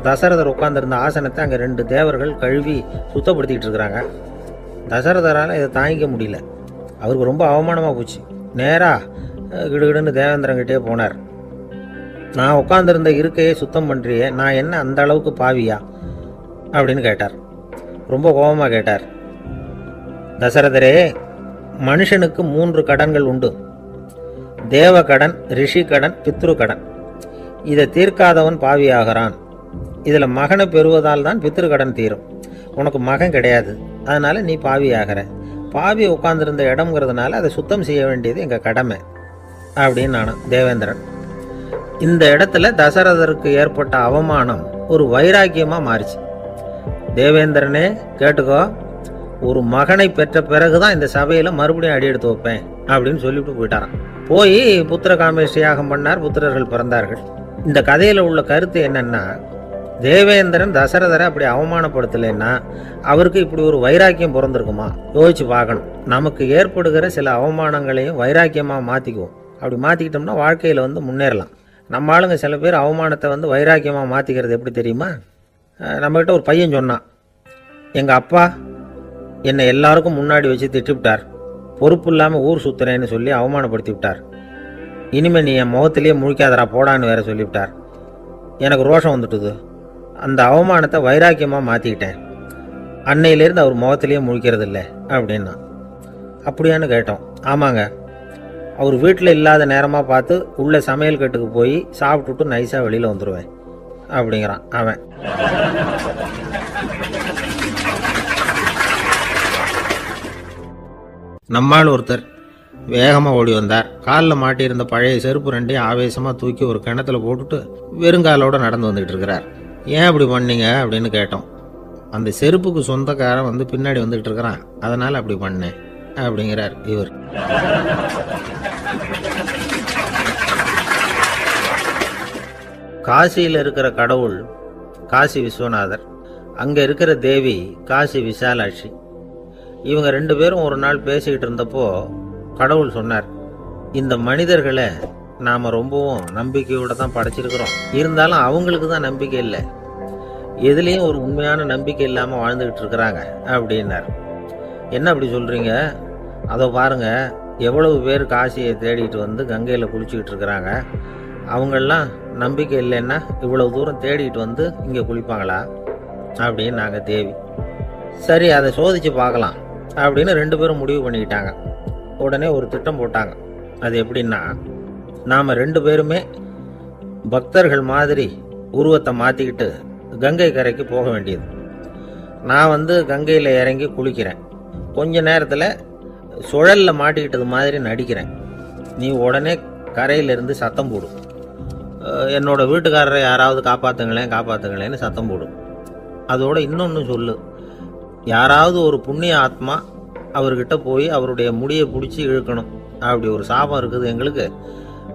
தசரதர் உட்காந்துருந்த ஆசனத்தை அங்கே 2 தேவர்கள் கழுவி சுத்தப்படுத்திக்கிட்டு இருக்கிறாங்க. தசரதரால் இதை தாங்கிக்க முடியல. அவருக்கு ரொம்ப அவமானமாக போச்சு. நேராக கிடுகிடுன்னு தேவேந்திரங்கிட்டே போனார். நான் உட்காந்துருந்த இருக்கையை சுத்தம் பண்ணுறியே, நான் என்ன அந்த அளவுக்கு பாவியா அப்படின்னு கேட்டார். ரொம்ப கோபமாக கேட்டார். தசரதரே, மனுஷனுக்கு 3 கடன்கள் உண்டு. தேவ கடன், ரிஷி கடன், பித்ரு கடன். இதை தீர்க்காதவன் பாவியாகிறான். இதில் மகனை பெறுவதால் தான் பித்ரு கடன் தீரும். உனக்கு மகன் கிடையாது, அதனால நீ பாவியாகிற. பாவி உட்கார்ந்துருந்த இடம்ங்கிறதுனால அதை சுத்தம் செய்ய வேண்டியது எங்கள் கடமை அப்படின்னு நானும் தேவேந்திரன். இந்த இடத்துல தசரதருக்கு ஏற்பட்ட அவமானம் ஒரு வைராக்கியமாக மாறிச்சு. தேவேந்திரனே கேட்டுக்கோ, ஒரு மகனை பெற்ற பிறகுதான் இந்த சபையில் மறுபடியும் அடி எடுத்து வைப்பேன் அப்படின்னு சொல்லிவிட்டு போயிட்டாரான். போய் புத்திர காமேஷ்டி யாகம் பண்ணார். புத்திரர்கள் பிறந்தார்கள். இந்த கதையில் உள்ள கருத்து என்னன்னா, தேவேந்திரன் தசரதரை அப்படி அவமானப்படுத்தலைன்னா அவருக்கு இப்படி ஒரு வைராக்கியம் பிறந்திருக்குமா? யோசிச்சு பார்க்கணும். நமக்கு ஏற்படுகிற சில அவமானங்களையும் வைராக்கியமாக மாற்றிக்குவோம். அப்படி மாற்றிக்கிட்டோம்னா வாழ்க்கையில் முன்னேறலாம். நம்ம ஆளுங்க சில பேர் அவமானத்தை வைராக்கியமாக மாற்றிக்கிறது எப்படி தெரியுமா? நம்மகிட்ட ஒரு பையன் சொன்னான், எங்கள் அப்பா என்னை எல்லாருக்கும் முன்னாடி வச்சு திட்டிவிட்டார், பொறுப்பு இல்லாமல் ஊர் சுற்றுறேன்னு சொல்லி அவமானப்படுத்தி விட்டார். இனிமேல் நீ என் முகத்திலேயே முழிக்காதரா போடான்னு வேற சொல்லிவிட்டார். எனக்கு ரோஷம் வந்துட்டுது. அந்த அவமானத்தை வைராக்கியமாக மாற்றிக்கிட்டேன். அன்னையிலேருந்து அவர் முகத்திலேயே முழிக்கிறது இல்லை அப்படின்னா. அப்படியான்னு கேட்டோம். ஆமாங்க, அவர் வீட்டில் இல்லாத நேரமாக பார்த்து உள்ள சமையல் கட்டுக்கு போய் சாப்பிட்டுட்டு நைஸாக வெளியில் வந்துடுவேன் அப்படிங்கிறான் அவன். நம்மால் ஒருத்தர் வேகமாக ஓடி வந்தார். காலில் மாட்டியிருந்த பழைய செருப்பு ரெண்டையும் ஆவேசமாக தூக்கி ஒரு கிணத்துல போட்டுட்டு வெறுங்காலோட நடந்து வந்துகிட்டு இருக்கிறார். ஏன் அப்படி பண்ணீங்க அப்படின்னு கேட்டோம். அந்த செருப்புக்கு சொந்தக்காரன் வந்து பின்னாடி வந்துகிட்டு இருக்கிறான், அதனால அப்படி பண்ணேன் அப்படிங்கிறார் இவர். காசியில் இருக்கிற கடவுள் காசி விஸ்வநாதர், அங்கே இருக்கிற தேவி காசி விசாலாட்சி. இவங்க 2 பேரும் ஒரு நாள் பேசிக்கிட்டு இருந்தப்போ கடவுள் சொன்னார், இந்த மனிதர்களை நாம் ரொம்பவும் நம்பிக்கையோடு தான் படைச்சிருக்கிறோம், இருந்தாலும் அவங்களுக்கு தான் நம்பிக்கை இல்லை, எதுலேயும் ஒரு உண்மையான நம்பிக்கை இல்லாமல் வாழ்ந்துக்கிட்டு இருக்கிறாங்க அப்படின்னார். என்ன அப்படி சொல்கிறீங்க? அதோ பாருங்கள், எவ்வளவு பேர் காசியை தேடிட்டு வந்து கங்கையில் குளிச்சுக்கிட்டு இருக்கிறாங்க, அவங்களெலாம் நம்பிக்கை இல்லைன்னா இவ்வளவு தூரம் தேடிட்டு வந்து இங்கே குளிப்பாங்களா அப்படின்னு நாங்கள் தேவி. சரி, அதை சோதித்து பார்க்கலாம் அப்படின்னு 2 பேரும் முடிவு பண்ணிக்கிட்டாங்க. உடனே ஒரு திட்டம் போட்டாங்க. அது எப்படின்னா, நாம் 2 பேருமே பக்தர்கள் மாதிரி உருவத்தை மாற்றிக்கிட்டு கங்கை கரைக்கு போக வேண்டியது. நான் வந்து கங்கையில் இறங்கி குளிக்கிறேன், கொஞ்ச நேரத்தில் சுழலில் மாட்டிக்கிட்டது மாதிரி நடிக்கிறேன். நீ உடனே கரையிலிருந்து சத்தம் போடும், என்னோட வீட்டுக்காரரை யாராவது காப்பாற்றுங்களேன்னு சத்தம் போடும். அதோட இன்னொன்று சொல்லு, யாராவது ஒரு புண்ணிய ஆத்மா அவர்கிட்ட போய் அவருடைய முடியை பிடிச்சி இழுக்கணும், அப்படி ஒரு சாபம் இருக்குது எங்களுக்கு.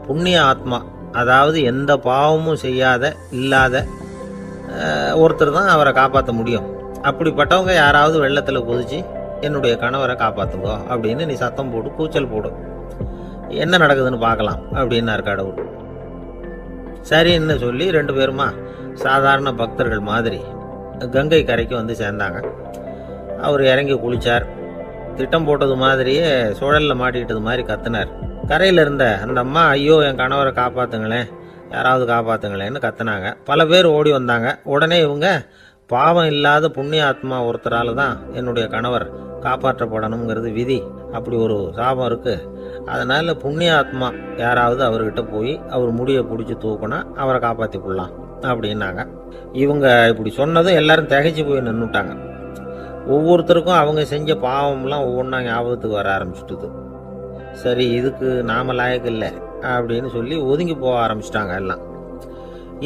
புண்ணிய ஆத்மா, அதாவது எந்த பாவமும் செய்யாத இல்லாத ஒருத்தர் தான் அவரை காப்பாற்ற முடியும். அப்படிப்பட்டவங்க யாராவது வெள்ளத்தில் குதிச்சு என்னுடைய கணவரை காப்பாற்றுங்கோ அப்படின்னு நீ சத்தம் போடு, கூச்சல் போடும், என்ன நடக்குதுன்னு பார்க்கலாம் அப்படின்னார் கடவுள். சரின்னு சொல்லி 2 பேருமா சாதாரண பக்தர்கள் மாதிரி கங்கை கரைக்கு வந்து சேர்ந்தாங்க. அவர் இறங்கி குளித்தார். திட்டம் போட்டது மாதிரியே சுழலில் மாட்டிக்கிட்டது மாதிரி கத்துனார். கரையில் இருந்த அந்த அம்மா, ஐயோ என் கணவரை காப்பாற்றுங்களேன், யாராவது காப்பாற்றுங்களேன்னு கத்துனாங்க. பல பேர் ஓடி வந்தாங்க. உடனே இவங்க, பாவம் இல்லாத புண்ணிய ஆத்மா ஒருத்தரால் தான் என்னுடைய கணவர் காப்பாற்றப்படணுங்கிறது விதி, அப்படி ஒரு சாபம் இருக்குது, அதனால் புண்ணிய ஆத்மா யாராவது அவர்கிட்ட போய் அவர் முடியை பிடிச்சி தூக்குனா அவரை காப்பாற்றி கொள்ளலாம் அப்படின்னாங்க. இவங்க இப்படி சொன்னதும் எல்லாரும் திகைச்சு போய் நின்றுட்டாங்க. ஒவ்வொருத்தருக்கும் அவங்க செஞ்ச பாவம்லாம் ஒவ்வொன்றா ஞாபகத்துக்கு வர ஆரம்பிச்சுட்டுது. சரி, இதுக்கு நாம லாயக்கு இல்லை அப்படின்னு சொல்லி ஒதுங்கி போக ஆரம்பிச்சிட்டாங்க எல்லாம்.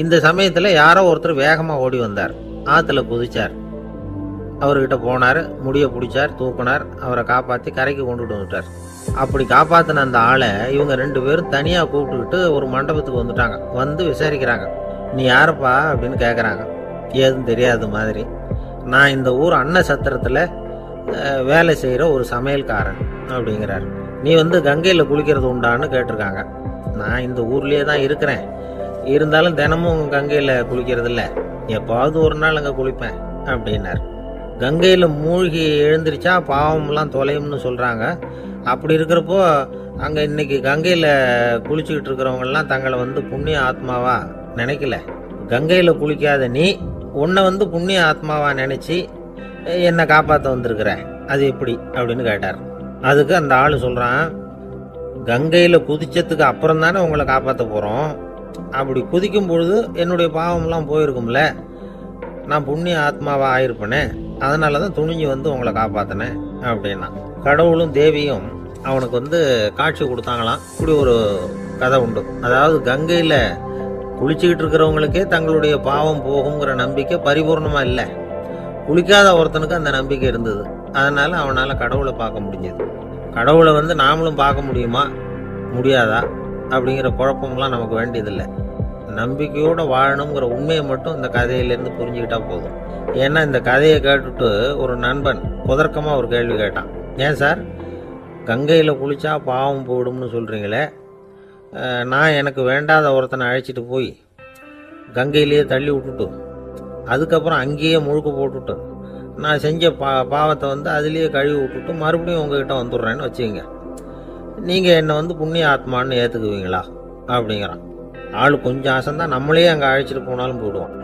இந்த சமயத்தில் யாரோ ஒருத்தர் வேகமாக ஓடி வந்தார், ஆற்றுல குதிச்சார். அவர்கிட்ட போனார், முடியை பிடிச்சார், தூக்குனார், அவரை காப்பாற்றி கரைக்கு கொண்டுட்டு வந்துட்டார். அப்படி காப்பாற்றின அந்த ஆளை இவங்க 2 பேரும் தனியாக கூப்பிட்டுக்கிட்டு ஒரு மண்டபத்துக்கு வந்துட்டாங்க. வந்து விசாரிக்கிறாங்க. நீ யாருப்பா அப்படின்னு கேட்குறாங்க. ஏதும் தெரியாத மாதிரி. நான் இந்த ஊர் அன்ன சத்திரத்தில் வேலை செய்கிற ஒரு சமையல்காரன் அப்படிங்கிறார். நீ வந்து கங்கையில் குளிக்கிறது உண்டான்னு கேட்டிருக்காங்க. நான் இந்த ஊர்லேயே தான் இருக்கிறேன், இருந்தாலும் தினமும் கங்கையில் குளிக்கிறது இல்லை, எப்பாவது ஒரு நாள் அங்கே குளிப்பேன் அப்படின்னார். கங்கையில் மூழ்கி எழுந்திரிச்சா பாவம்லாம் தொலையும்னு சொல்கிறாங்க. அப்படி இருக்கிறப்போ அங்கே இன்னைக்கு கங்கையில் குளிச்சுக்கிட்டு இருக்கிறவங்கெல்லாம் தங்களை வந்து புண்ணிய ஆத்மாவா நினைக்கல. கங்கையில் குளிக்காத நீ உன்னை வந்து புண்ணிய ஆத்மாவா நினச்சி என்னை காப்பாற்ற வந்திருக்கிற, அது எப்படி அப்படின்னு கேட்டார். அதுக்கு அந்த ஆள் சொல்கிறான், கங்கையில் குதிச்சதுக்கு அப்புறம் தானே உங்களை காப்பாற்ற போகிறோம், அப்படி குதிக்கும் பொழுது என்னுடைய பாவம்லாம் போயிருக்கும்ல, நான் புண்ணிய ஆத்மாவா ஆயிருப்பேனே, அதனால தான் துணிஞ்சு வந்து உங்களை காப்பாற்றினேன் அப்படின்னா. கடவுளும் தேவியும் அவனுக்கு வந்து காட்சி கொடுத்தாங்களாம். இப்படி ஒரு கதை உண்டு. அதாவது கங்கையில் குளிச்சுக்கிட்டு இருக்கிறவங்களுக்கே தங்களுடைய பாவம் போகுங்கிற நம்பிக்கை பரிபூர்ணமாக இல்லை, குளிக்காத ஒருத்தனுக்கு அந்த நம்பிக்கை இருந்தது. அதனால் அவனால் கடவுளை பார்க்க முடிஞ்சது. கடவுளை வந்து நாமளும் பார்க்க முடியுமா முடியாதா அப்படிங்கிற குழப்பம்லாம் நமக்கு வேண்டியதில்லை. நம்பிக்கையோடு வாழணுங்கிற உண்மையை மட்டும் இந்த கதையிலேருந்து புரிஞ்சுக்கிட்டா போதும். ஏன்னா இந்த கதையை கேட்டுட்டு ஒரு நண்பன் குதர்க்கமாக ஒரு கேள்வி கேட்டான். ஏன் சார், கங்கையில் குளித்தா பாவம் போயிடும்னு சொல்கிறீங்களே, நான் எனக்கு வேண்டாத ஒருத்தனை அழைச்சிட்டு போய் கங்கையிலேயே தள்ளி விட்டுட்டு அதுக்கப்புறம் அங்கேயே முழுக்க போட்டுட்டு நான் செஞ்ச பாவத்தை வந்து அதுலேயே கழுவி விட்டுட்டு மறுபடியும் உங்ககிட்ட வந்துடுறேன்னு வச்சுக்கோங்க, நீங்கள் என்னை வந்து புண்ணிய ஆத்மான்னு ஏற்றுக்குவீங்களா அப்படிங்கிறான். ஆள் கொஞ்சம் ஆசைந்தான், நம்மளே அங்கே அழைச்சிட்டு போனாலும் போயிடுவான்.